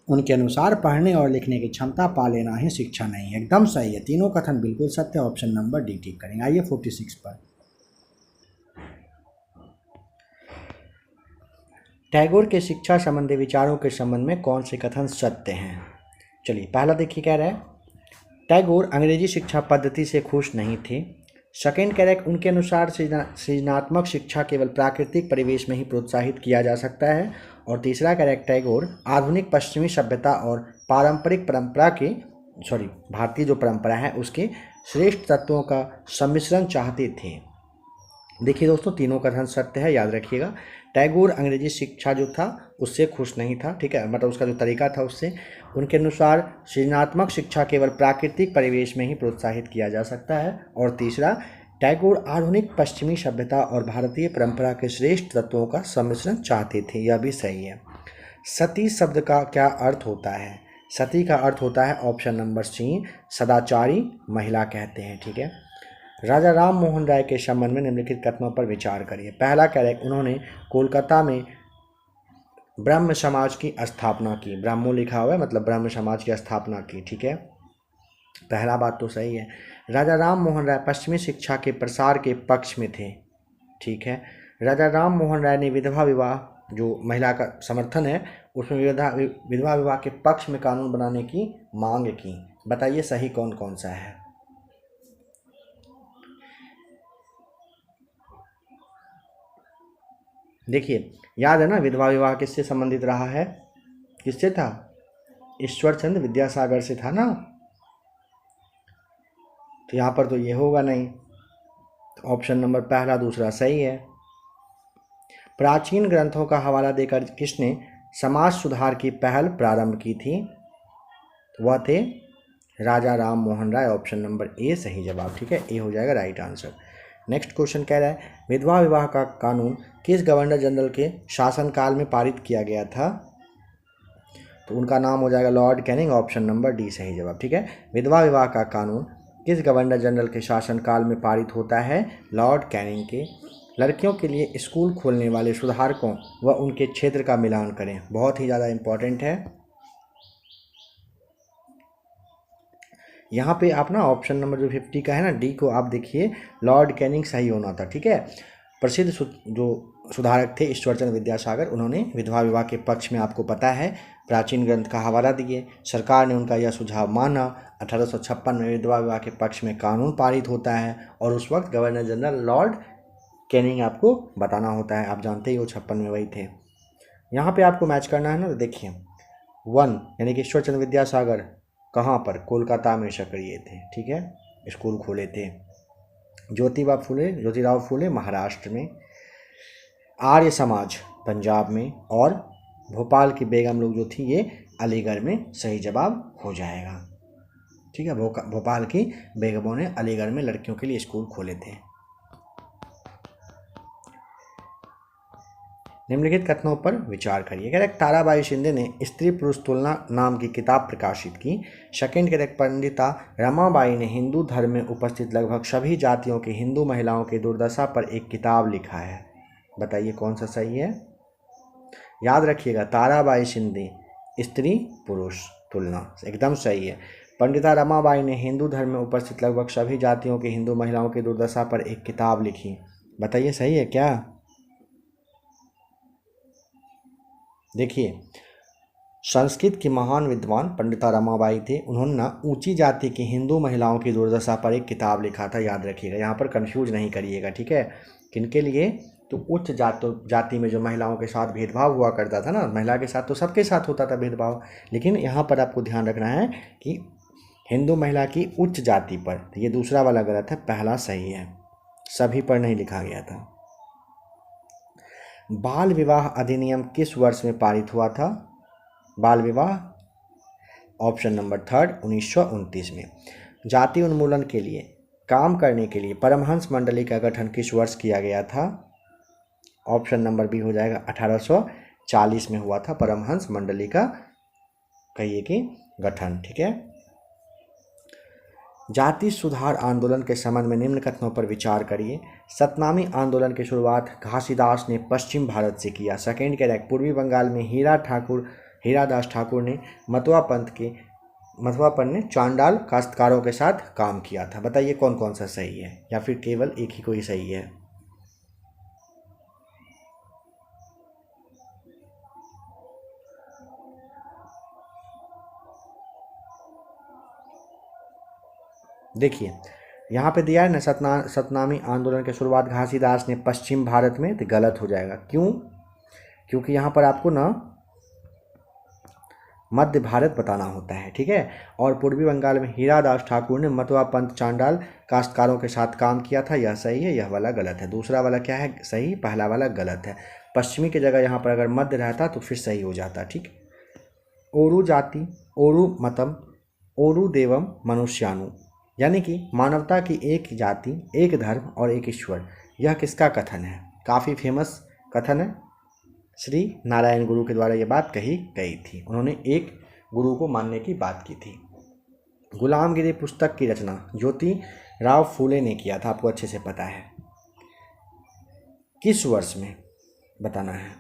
उनके अनुसार पढ़ने और लिखने की क्षमता पा लेना ही शिक्षा नहीं है। एकदम सही है, तीनों कथन बिल्कुल सत्य। ऑप्शन नंबर डी टिक करेंगे। आइए 46 पर। टैगोर के शिक्षा संबंधी विचारों के संबंध में कौन से कथन सत्य हैं? चलिए पहला देखिए, कह रहा है टैगोर अंग्रेजी शिक्षा पद्धति से खुश नहीं थे। सेकेंड कह रहा है उनके अनुसार सृजनात्मक शिक्षा केवल प्राकृतिक परिवेश में ही प्रोत्साहित किया जा सकता है। और तीसरा कह रहा है टैगोर आधुनिक पश्चिमी सभ्यता और पारंपरिक परंपरा के भारतीय जो परंपरा है उसके श्रेष्ठ तत्वों का सम्मिश्रण चाहते थे। देखिए दोस्तों, तीनों कथन सत्य है, याद रखिएगा। टैगोर अंग्रेजी शिक्षा जो था उससे खुश नहीं था, ठीक है, मतलब उसका जो तरीका था उससे। उनके अनुसार सृजनात्मक शिक्षा केवल प्राकृतिक परिवेश में ही प्रोत्साहित किया जा सकता है। और तीसरा, टैगोर आधुनिक पश्चिमी सभ्यता और भारतीय परंपरा के श्रेष्ठ तत्वों का सम्मिश्रण चाहते थे। यह भी सही है। सती शब्द का क्या अर्थ होता है? सती का अर्थ होता है ऑप्शन नंबर सी, सदाचारी महिला कहते हैं, ठीक है। राजा राम मोहन राय के संबंध में निम्नलिखित कथनों पर विचार करिए। पहला कह रहा है उन्होंने कोलकाता में ब्रह्म समाज की स्थापना की। ब्रह्मो लिखा हुआ है, मतलब ब्रह्म समाज की स्थापना की, ठीक है। पहला बात तो सही है। राजा राम मोहन राय पश्चिमी शिक्षा के प्रसार के पक्ष में थे, ठीक है। राजा राम मोहन राय ने विधवा विवाह जो महिला का समर्थन है उसमें विधवा विवाह के पक्ष में कानून बनाने की मांग की। बताइए सही कौन कौन सा है? देखिए, याद है ना, विधवा विवाह किससे संबंधित रहा है? किससे था? ईश्वरचंद्र विद्यासागर से था ना। तो यहाँ पर तो ये होगा नहीं, तो ऑप्शन नंबर पहला दूसरा सही है। प्राचीन ग्रंथों का हवाला देकर किसने समाज सुधार की पहल प्रारंभ की थी? वह थे राजा Ram Mohan Roy. Option number A सही जवाब, ठीक है, ए हो जाएगा राइट आंसर। नेक्स्ट क्वेश्चन कह रहा है विधवा विवाह का कानून किस गवर्नर जनरल के शासनकाल में पारित किया गया था? तो उनका नाम हो जाएगा Lord Canning. Option number D सही जवाब, ठीक है। विधवा विवाह का कानून किस गवर्नर जनरल के शासनकाल में पारित होता है? लॉर्ड कैनिंग के। लड़कियों के लिए स्कूल खोलने वाले सुधारकों व उनके क्षेत्र का मिलान करें। बहुत ही ज़्यादा इम्पोर्टेंट है। यहाँ पे आप ना ऑप्शन नंबर जो 50 का है ना, डी को आप देखिए, लॉर्ड कैनिंग सही होना था, ठीक है। प्रसिद्ध जो सुधारक थे ईश्वरचंद्र विद्यासागर, उन्होंने विधवा विवाह के पक्ष में आपको पता है प्राचीन ग्रंथ का हवाला दिए। सरकार ने उनका यह सुझाव माना। 1856 में विधवा विवाह के पक्ष में कानून पारित होता है और उस वक्त गवर्नर जनरल लॉर्ड कैनिंग आपको बताना होता है। आप जानते ही हो 56 में वही थे। यहाँ पे आपको मैच करना है ना, तो देखिए 1 यानी कि ईश्वरचंद्र विद्यासागर कहाँ पर? कोलकाता में सक्रिय थे, ठीक है, स्कूल खोले थे। ज्योतिराव फुले महाराष्ट्र में, आर्य समाज पंजाब में, और भोपाल की बेगम लोग जो थी ये अलीगढ़ में सही जवाब हो जाएगा। ठीक है, भोपाल की बेगमों ने अलीगढ़ में लड़कियों के लिए स्कूल खोले थे। निम्नलिखित कथनों पर विचार करिए। कह रहे ताराबाई शिंदे ने स्त्री पुरुष तुलना नाम की किताब प्रकाशित की। सेकेंड कह रहे पंडिता रमाबाई ने हिंदू धर्म में उपस्थित लगभग सभी जातियों की हिंदू महिलाओं की दुर्दशा पर एक किताब लिखा है। बताइए कौन सा सही है। याद रखिएगा, ताराबाई शिंदे स्त्री पुरुष तुलना एकदम सही है। पंडिता रमाबाई ने हिंदू धर्म में उपस्थित लगभग सभी जातियों की हिंदू महिलाओं की दुर्दशा पर एक किताब लिखी। बताइए सही है क्या। देखिए, संस्कृत की महान विद्वान पंडिता रमाबाई थे। उन्होंने ना ऊंची जाति की हिंदू महिलाओं की दुर्दशा पर एक किताब लिखा था। याद रखिएगा, यहाँ पर कंफ्यूज नहीं करिएगा, ठीक है। किनके लिए, तो उच्च जाति में जो महिलाओं के साथ भेदभाव हुआ करता था ना, महिला के साथ तो सबके साथ होता था भेदभाव, लेकिन यहाँ पर आपको ध्यान रखना है कि हिंदू महिला की उच्च जाति पर। तो ये दूसरा वाला गलत है, पहला सही है, सभी पर नहीं लिखा गया था। बाल विवाह अधिनियम किस वर्ष में पारित हुआ था। बाल विवाह ऑप्शन नंबर थर्ड 1929 में। जाति उन्मूलन के लिए काम करने के लिए परमहंस मंडली का गठन किस वर्ष किया गया था। ऑप्शन नंबर बी हो जाएगा 1840 में हुआ था परमहंस मंडली का कहिए कि गठन। ठीक है। जाति सुधार आंदोलन के संबंध में निम्न कथनों पर विचार करिए। सतनामी आंदोलन की शुरुआत घासीदास ने पश्चिम भारत से किया। सेकेंड करेक्ट, पूर्वी बंगाल में हीरादास ठाकुर ने मतवा पंथ ने चांडाल काश्तकारों के साथ काम किया था। बताइए कौन कौन सा सही है, या फिर केवल एक ही कोई सही है। देखिए यहाँ पे दिया है ना, सतनामी आंदोलन की शुरुआत घासीदास ने पश्चिम भारत में, तो गलत हो जाएगा। क्यों? क्योंकि यहाँ पर आपको ना मध्य भारत बताना होता है। ठीक है। और पूर्वी बंगाल में हीरादास ठाकुर ने मतवा पंथ चांडाल काश्तकारों के साथ काम किया था। यह सही है, यह वाला गलत है। दूसरा वाला क्या है सही, पहला वाला गलत है। पश्चिमी की जगह यहाँ पर अगर मध्य रहता तो फिर सही हो जाता। ठीक। ओरू जाति, ओरू मतम, ओरू देवम मनुष्यानु, यानी कि मानवता की एक जाति, एक धर्म और एक ईश्वर, यह किसका कथन है। काफ़ी फेमस कथन है, श्री नारायण गुरु के द्वारा ये बात कही गई थी। उन्होंने एक गुरु को मानने की बात की थी। गुलामगिरी पुस्तक की रचना ज्योति राव फूले ने किया था, आपको अच्छे से पता है। किस वर्ष में बताना है।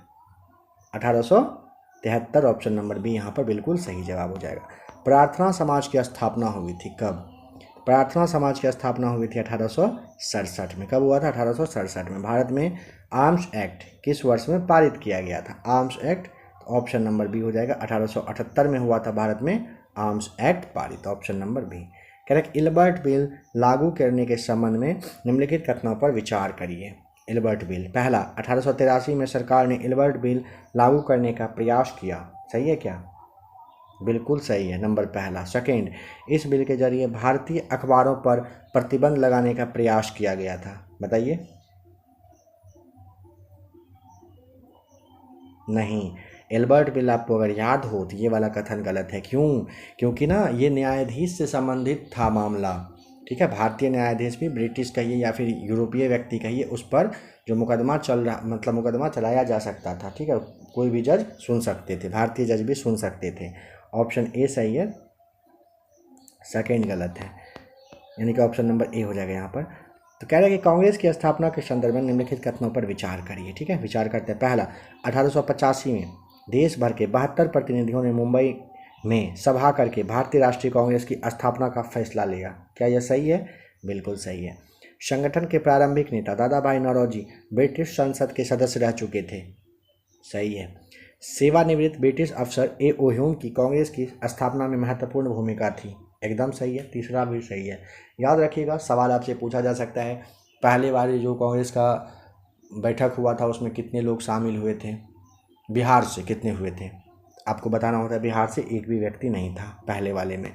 1873, ऑप्शन नंबर बी यहाँ पर बिल्कुल सही जवाब हो जाएगा। प्रार्थना समाज की स्थापना हुई थी कब। प्रार्थना समाज की स्थापना हुई थी 1867 में। कब हुआ था? 1867 में। भारत में आर्म्स एक्ट किस वर्ष में पारित किया गया था। Arms act option number B हो जाएगा। 1878 में हुआ था भारत में आर्म्स एक्ट पारित, option number B correct. Ilbert bill लागू करने के संबंध में निम्नलिखित कथनों पर विचार करिए। इल्बर्ट बिल, पहला 1883 में सरकार ने इल्बर्ट बिल लागू करने का प्रयास किया। सही है क्या? बिल्कुल सही है, नंबर पहला। सेकेंड, इस बिल के जरिए भारतीय अखबारों पर प्रतिबंध लगाने का प्रयास किया गया था। बताइए। नहीं, एल्बर्ट बिल आपको अगर याद हो तो ये वाला कथन गलत है। क्यों? क्योंकि ना ये न्यायाधीश से संबंधित था मामला। ठीक है। भारतीय न्यायाधीश भी, ब्रिटिश कहिए या फिर यूरोपीय व्यक्ति कहिए, उस पर जो मुकदमा चल रहा, मतलब मुकदमा चलाया जा सकता था। ठीक है। कोई भी जज सुन सकते थे, भारतीय जज भी सुन सकते थे। ऑप्शन ए सही है, सेकेंड गलत है, यानी कि ऑप्शन नंबर ए हो जाएगा यहाँ पर। तो कह रहे हैं कि कांग्रेस की स्थापना के संदर्भ में निम्नलिखित कथनों पर विचार करिए। ठीक है, विचार करते हैं। पहला, 1885 में देश भर के 72 प्रतिनिधियों ने मुंबई में सभा करके भारतीय राष्ट्रीय कांग्रेस की स्थापना का फैसला लिया। क्या यह सही है? बिल्कुल सही है। संगठन के प्रारंभिक नेता दादा भाई नौरोजी ब्रिटिश संसद के सदस्य रह चुके थे। सही है। सेवानिवृत्त ब्रिटिश अफसर ए ओ ह्यूम की कांग्रेस की स्थापना में महत्वपूर्ण भूमिका थी। एकदम सही है, तीसरा भी सही है। याद रखिएगा, सवाल आपसे पूछा जा सकता है पहले वाली जो कांग्रेस का बैठक हुआ था उसमें कितने लोग शामिल हुए थे, बिहार से कितने हुए थे, आपको बताना होता है। बिहार से एक भी व्यक्ति नहीं था पहले वाले में।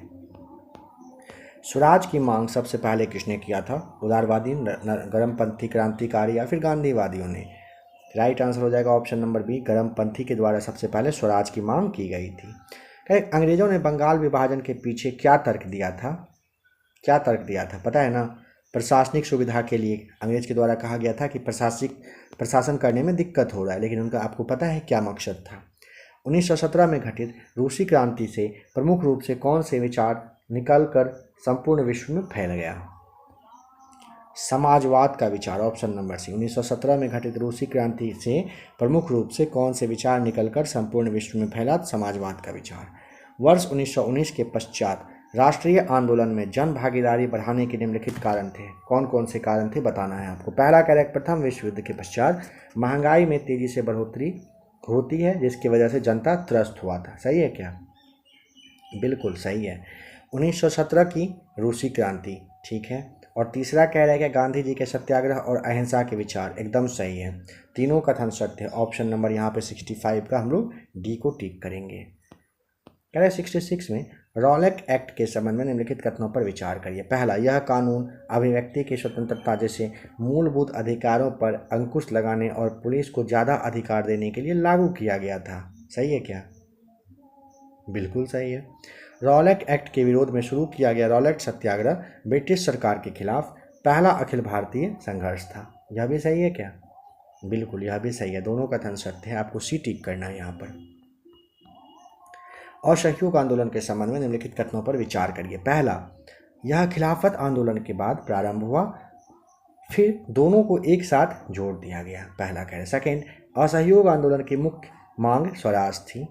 स्वराज की मांग सबसे पहले किसने किया था? उदारवादी, गर्मपंथी क्रांतिकारी या फिर गांधीवादियों ने? राइट आंसर हो जाएगा ऑप्शन नंबर बी, गरमपंथी के द्वारा सबसे पहले स्वराज की मांग की गई थी। करेक्ट। अंग्रेजों ने बंगाल विभाजन के पीछे क्या तर्क दिया था? क्या तर्क दिया था पता है ना? प्रशासनिक सुविधा के लिए अंग्रेज के द्वारा कहा गया था कि प्रशासन करने में दिक्कत हो रहा है, लेकिन उनका आपको पता है क्या मकसद था? 1917 में घटित रूसी क्रांति से प्रमुख रूप से कौन से विचार निकलकर संपूर्ण विश्व में फैल गया? समाजवाद का विचार, ऑप्शन नंबर सी। 1917 में घटित रूसी क्रांति से प्रमुख रूप से कौन से विचार निकलकर संपूर्ण विश्व में फैला? समाजवाद का विचार। वर्ष 1919 के पश्चात राष्ट्रीय आंदोलन में जन भागीदारी बढ़ाने के निम्नलिखित कारण थे। कौन कौन से कारण थे बताना है आपको। पहला करेक्ट, प्रथम विश्व युद्ध के पश्चात महंगाई में तेजी से बढ़ोतरी होती है, जिसकी वजह से जनता त्रस्त हुआ था। सही है क्या? बिल्कुल सही है। 1917 की रूसी क्रांति, ठीक है। और तीसरा कह रहा है कि गांधी जी के सत्याग्रह और अहिंसा के विचार, एकदम सही है। तीनों कथन सत्य है। ऑप्शन नंबर यहाँ पे 65 का हम लोग डी को टिक करेंगे। कह रहे 66 में रॉलेट एक्ट के संबंध में निम्नलिखित कथनों पर विचार करिए। पहला, यह कानून अभिव्यक्ति की स्वतंत्रता जैसे मूलभूत अधिकारों पर अंकुश लगाने और पुलिस को ज़्यादा अधिकार देने के लिए लागू किया गया था। सही है क्या? बिल्कुल सही है। रॉलेट एक्ट के विरोध में शुरू किया गया रॉलेट सत्याग्रह ब्रिटिश सरकार के खिलाफ पहला अखिल भारतीय संघर्ष था। यह भी सही है क्या? बिल्कुल, यह भी सही है। दोनों कथन सत्य है। आपको सी टिक करना है यहाँ पर। असहयोग आंदोलन के संबंध में निम्नलिखित कथनों पर विचार करिए। पहला, यह खिलाफत आंदोलन के बाद प्रारंभ हुआ, फिर दोनों को एक साथ जोड़ दिया गया। पहला कह रहे। सेकेंड, असहयोग आंदोलन की मुख्य मांग स्वराज थी।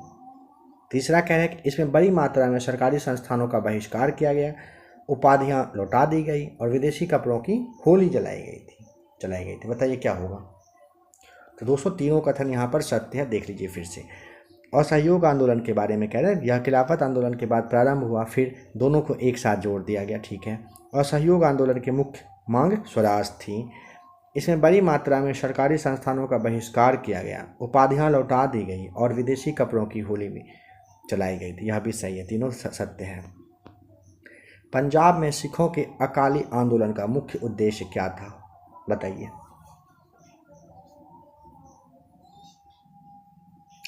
तीसरा कह रहे हैं कि इसमें बड़ी मात्रा में सरकारी संस्थानों का बहिष्कार किया गया, उपाधियां लौटा दी गई और विदेशी कपड़ों की होली जलाई गई थी। बताइए क्या होगा? तो दोस्तों तीनों कथन यहाँ पर सत्य है। देख लीजिए फिर से। असहयोग आंदोलन के बारे में कह रहे हैं, यह खिलाफत आंदोलन के बाद प्रारंभ हुआ, फिर दोनों को एक साथ जोड़ दिया गया। ठीक है। असहयोग आंदोलन की मुख्य मांग स्वराज थी। इसमें बड़ी मात्रा में सरकारी संस्थानों का बहिष्कार किया गया, उपाधियां लौटा दी गई और विदेशी कपड़ों की होली भी चलाई गई थी। यह भी सही है। तीनों सत्य है। पंजाब में सिखों के अकाली आंदोलन का मुख्य उद्देश्य क्या था? बताइए।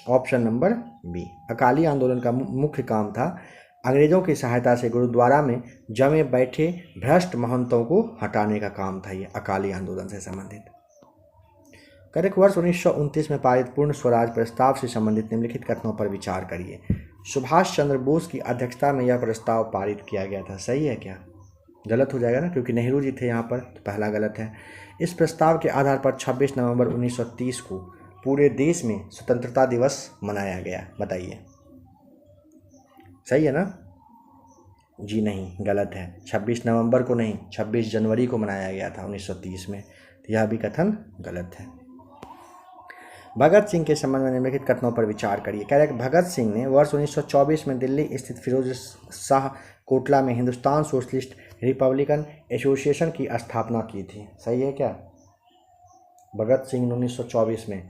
ऑप्शन नंबर बी, अकाली आंदोलन का मुख्य काम था अंग्रेजों की सहायता से गुरुद्वारा में जमे बैठे भ्रष्ट महंतों को हटाने का काम था। ये अकाली आंदोलन से संबंधित। करेक्ट। वर्ष 1929 में पारित पूर्ण स्वराज प्रस्ताव से संबंधित निम्नलिखित कथनों पर विचार करिए। सुभाष चंद्र बोस की अध्यक्षता में यह प्रस्ताव पारित किया गया था। सही है क्या? गलत हो जाएगा ना, क्योंकि नेहरू जी थे यहाँ पर, तो पहला गलत है। इस प्रस्ताव के आधार पर 26 नवंबर 1930 को पूरे देश में स्वतंत्रता दिवस मनाया गया। बताइए। सही है ना? जी नहीं, गलत है। 26 नवंबर को नहीं, 26 जनवरी को मनाया गया था 1930 में। तो यह भी कथन गलत है। भगत सिंह के संबंध में निम्नलिखित कथनों पर विचार करिए। कह रहे हैं भगत सिंह ने वर्ष 1924 में दिल्ली स्थित फिरोज शाह कोटला में हिंदुस्तान सोशलिस्ट रिपब्लिकन एसोसिएशन की स्थापना की थी। सही है क्या? भगत सिंह ने 1924 में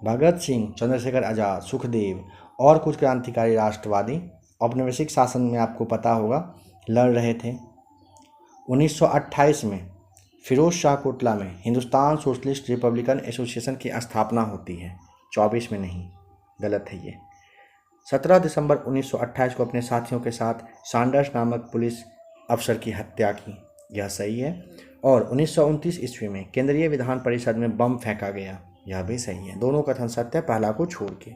भगत सिंह, चंद्रशेखर आज़ाद, सुखदेव और कुछ क्रांतिकारी राष्ट्रवादी औपनिवेशिक शासन में आपको पता होगा लड़ रहे थे। 1928 में फिरोज शाह कोटला में हिंदुस्तान सोशलिस्ट रिपब्लिकन एसोसिएशन की स्थापना होती है। 24 में नहीं, गलत है ये। 17 दिसंबर 1928 को अपने साथियों के साथ सैंडर्स नामक पुलिस अफसर की हत्या की। यह सही है। और 1929 ईस्वी में केंद्रीय विधान परिषद में बम फेंका गया। यह भी सही है। दोनों कथन सत्य है, पहला को छोड़ के।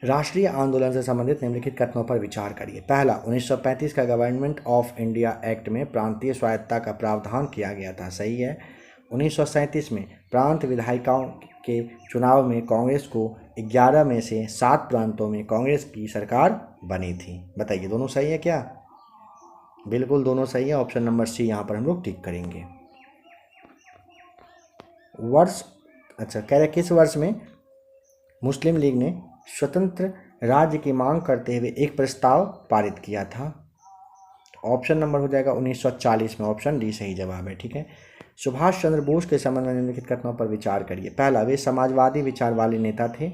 राष्ट्रीय आंदोलन से संबंधित निम्नलिखित कथनों पर विचार करिए। पहला, 1935 का गवर्नमेंट ऑफ इंडिया एक्ट में प्रांतीय स्वायत्तता का प्रावधान किया गया था। सही है। 1937 में प्रांत विधायिकाओं के चुनाव में कांग्रेस को 11 में से 7 प्रांतों में कांग्रेस की सरकार बनी थी। बताइए, दोनों सही है क्या? बिल्कुल दोनों सही है। ऑप्शन नंबर सी यहाँ पर हम लोग टिक करेंगे। कह रहे किस वर्ष में मुस्लिम लीग ने स्वतंत्र राज्य की मांग करते हुए एक प्रस्ताव पारित किया था? ऑप्शन नंबर हो जाएगा 1940 में। ऑप्शन डी सही जवाब है। ठीक है। सुभाष चंद्र बोस के संबंध में निम्नलिखित कथनों पर विचार करिए। पहला, वे समाजवादी विचार वाले नेता थे।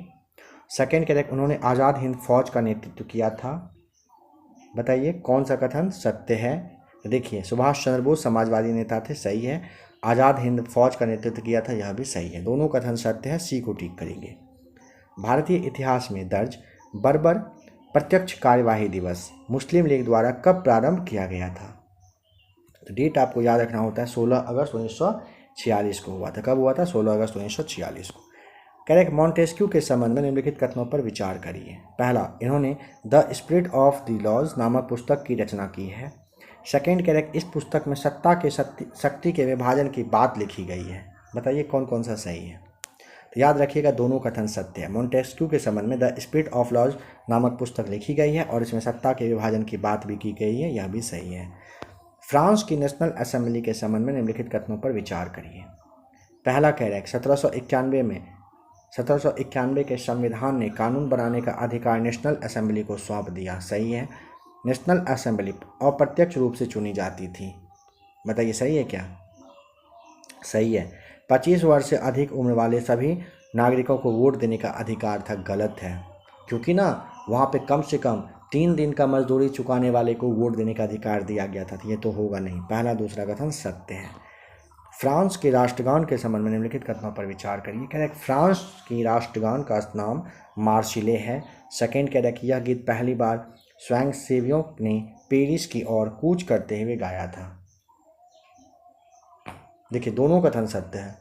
सेकेंड, करेक्ट, उन्होंने आज़ाद हिंद फौज का नेतृत्व किया था। बताइए कौन सा कथन सत्य है? तो देखिए सुभाष चंद्र बोस समाजवादी नेता थे, सही है। आज़ाद हिंद फौज का नेतृत्व किया था, यह भी सही है। दोनों कथन सत्य है, सी को ठीक करेंगे। भारतीय इतिहास में दर्ज बर्बर प्रत्यक्ष कार्यवाही दिवस मुस्लिम लीग द्वारा कब प्रारंभ किया गया था? तो डेट आपको याद रखना होता है, 16 अगस्त 1946 को हुआ था। कब हुआ था? 16 अगस्त 1946 को। करेक्ट। मॉन्टेस्क्यू के संबंध में निम्नलिखित कथनों पर विचार करिए। पहला, इन्होंने the spirit of the laws नामक पुस्तक की रचना की है। सेकेंड, करेक्ट, इस पुस्तक में सत्ता के शक्ति के विभाजन की बात लिखी गई है। बताइए कौन कौन सा सही है? तो याद रखिएगा दोनों कथन सत्य है। मॉन्टेस्क्यू के संबंध में द स्पिरिट ऑफ लॉज नामक पुस्तक लिखी गई है और इसमें सत्ता के विभाजन की बात भी की गई है, यह भी सही है। फ्रांस की नेशनल असेंबली के संबंध में निम्नलिखित कथनों पर विचार करिए। पहला, करेक्ट, 1791 के संविधान ने कानून बनाने का अधिकार नेशनल असेंबली को सौंप दिया, सही है। नेशनल असेंबली अप्रत्यक्ष रूप से चुनी जाती थी। बताइए सही है क्या? सही है। 25 वर्ष से अधिक उम्र वाले सभी नागरिकों को वोट देने का अधिकार था, गलत है। क्योंकि ना वहाँ पे कम से कम 3 दिन का मजदूरी चुकाने वाले को वोट देने का अधिकार दिया गया था, ये तो होगा नहीं। पहला दूसरा कथन सत्य है। फ्रांस के राष्ट्रगान के संबंध में निम्नलिखित कथनों पर विचार करिए। करेक्ट, फ्रांस की राष्ट्रगान का नाम मार्सिले है। सेकेंड, करेक्ट, यह गीत पहली बार स्वयंसेवियों ने पेरिस की ओर कूच करते हुए गाया था। देखिए दोनों कथन सत्य है।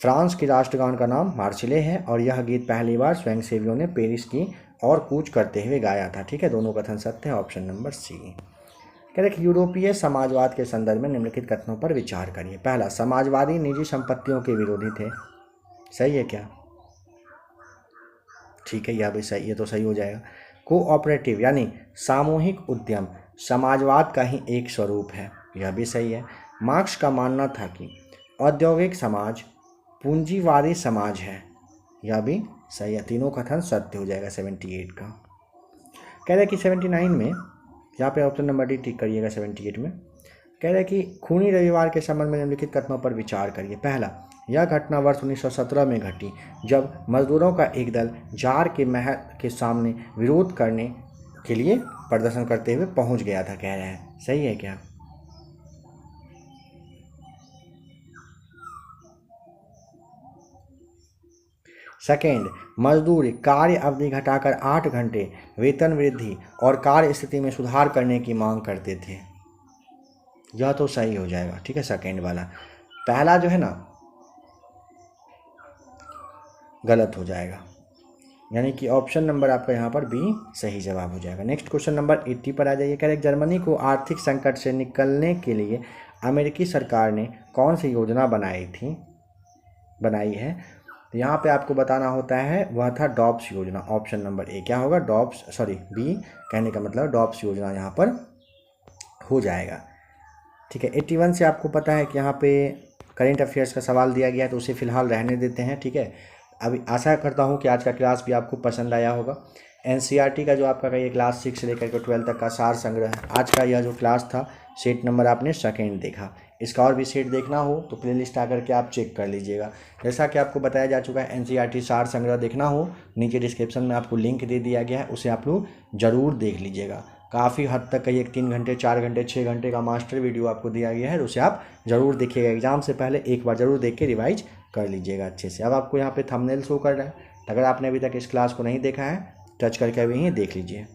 फ्रांस की राष्ट्रगान का नाम मार्सिले है और यह गीत पहली बार स्वयंसेवियों ने पेरिस की ओर कूच करते हुए गाया था। ठीक है, दोनों कथन सत्य है, ऑप्शन नंबर सी। करेक्ट, यूरोपीय समाजवाद के संदर्भ में निम्नलिखित कथनों पर विचार करिए। पहला, समाजवादी निजी संपत्तियों के विरोधी थे, सही है क्या? ठीक है, यह भी सही, ये तो सही हो जाएगा। कोऑपरेटिव यानी सामूहिक उद्यम समाजवाद का ही एक स्वरूप है, यह भी सही है। मार्क्स का मानना था कि औद्योगिक समाज पूंजीवादी समाज है, यह भी सही है। तीनों कथन सत्य हो जाएगा 78 का। कह रहे कि 79 में, यहाँ पे ऑप्शन नंबर डी टिक करिएगा। 78 में कह रहे कि खूनी रविवार के संबंध में निम्नलिखित कथनों पर विचार करिए। पहला, यह घटना वर्ष 1917 में घटी जब मजदूरों का एक दल जार के महल के सामने विरोध करने के लिए प्रदर्शन करते हुए पहुंच गया था, कह रहे हैं, सही है क्या? सेकेंड, मजदूर कार्य अवधि घटाकर 8 घंटे, वेतन वृद्धि और कार्य स्थिति में सुधार करने की मांग करते थे, यह तो सही हो जाएगा। ठीक है, सेकेंड वाला। पहला जो है ना गलत हो जाएगा, यानी कि ऑप्शन नंबर आपका यहाँ पर बी सही जवाब हो जाएगा। नेक्स्ट क्वेश्चन नंबर 80 पर आ जाइए। करेक्ट, जर्मनी को आर्थिक संकट से निकलने के लिए अमेरिकी सरकार ने कौन सी योजना बनाई है? तो यहाँ पे आपको बताना होता है, वह था डॉब्स योजना। ऑप्शन नंबर ए क्या होगा? बी कहने का मतलब डॉब्स योजना यहाँ पर हो जाएगा। ठीक है, 81 से आपको पता है कि यहाँ पे करेंट अफेयर्स का सवाल दिया गया है, तो उसे फिलहाल रहने देते हैं। ठीक है, अभी आशा करता हूँ कि आज का क्लास भी आपको पसंद आया होगा। एनसीईआरटी का जो आपका ये क्लास 6 से लेकर के 12 तक का सार संग्रह है। आज का यह जो क्लास था, सेट नंबर आपने सेकेंड देखा। इसका और भी सेट देखना हो तो प्लेलिस्ट आकर के आप चेक कर लीजिएगा। जैसा कि आपको बताया जा चुका है, एनसीईआरटी सार संग्रह देखना हो, नीचे डिस्क्रिप्शन में आपको लिंक दे दिया गया है, उसे आप लोग ज़रूर देख लीजिएगा। काफ़ी हद तक कहीं 3 घंटे 4 घंटे 6 घंटे का मास्टर वीडियो आपको दिया गया है, तो उसे आप ज़रूर देखिएगा। एग्जाम से पहले एक बार ज़रूर देख के रिवाइज कर लीजिएगा अच्छे से। अब आपको यहाँ पे थंबनेल शो कर रहा है, अगर आपने अभी तक इस क्लास को नहीं देखा है, टच करके अभी ही देख लीजिए।